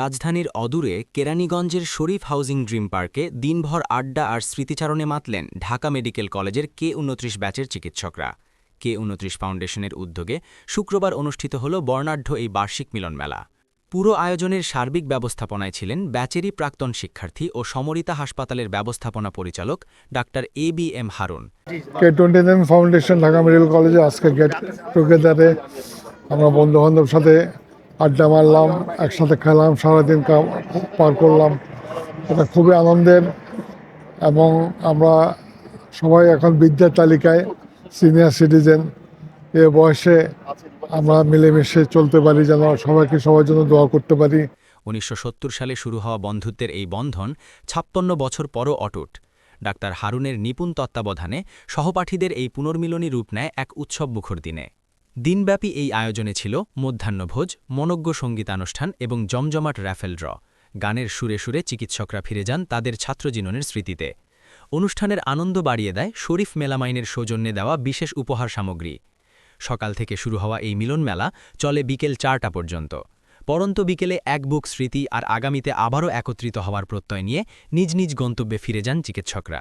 রাজধানীর অদূরে কেরানীগঞ্জের শরীফ হাউজিং ড্রিম পার্কে দিনভর আড্ডা আর স্মৃতিচারণে মাতলেন ঢাকা মেডিকেল কলেজের K-29 ব্যাচের চিকিৎসকরা। K-29 ফাউন্ডেশনের উদ্যোগে শুক্রবার অনুষ্ঠিত হল বর্ণাঢ্য এই বার্ষিক মিলনমেলা। পুরো আয়োজনের সার্বিক ব্যবস্থাপনায় ছিলেন ব্যাচেরই প্রাক্তন শিক্ষার্থী ও সমরিতা হাসপাতালের ব্যবস্থাপনা পরিচালক doctor ABM Harun. K-29 foundation Dhaka medical কলেজে আজকে গেট টুগেদারে আমরা বন্ধুবান্ধব সাথে আড্ডা মারলাম, একসাথে খেলাম, সারাদিন পার করলাম। এটা খুবই আনন্দের এবং আমরা সবাই এখন বৃদ্ধের তালিকায় সিনিয়র সিটিজেন। এ বয়সে আমরা মিলেমিশে চলতে পারি, যেন সবাইকে সবার জন্য দোয়া করতে পারি। 1970 সালে শুরু হওয়া বন্ধুত্বের এই বন্ধন 56 বছর পরও অটুট। ডাক্তার হারুনের নিপুণ তত্ত্বাবধানে সহপাঠীদের এই পুনর্মিলনী রূপ নেয় এক উৎসবমুখর দিনে। দিনব্যাপী এই আয়োজনে ছিল মধ্যাহ্নভোজ, মনোজ্ঞ সঙ্গীতানুষ্ঠান এবং জমজমাট র্যাফেল ড্র। গানের সুরে সুরে চিকিৎসকরা ফিরে যান তাদের ছাত্রজীবনের স্মৃতিতে। অনুষ্ঠানের আনন্দ বাড়িয়ে দেয় শরীফ মেলামাইনের সৌজন্যে দেওয়া বিশেষ উপহার সামগ্রী। সকাল থেকে শুরু হওয়া এই মিলন মেলা চলে বিকেল 4টা পর্যন্ত। পরন্ত বিকেলে এক বুক স্মৃতি আর আগামীতে আবারও একত্রিত হওয়ার প্রত্যয় নিয়ে নিজ নিজ গন্তব্যে ফিরে যান চিকিৎসকরা।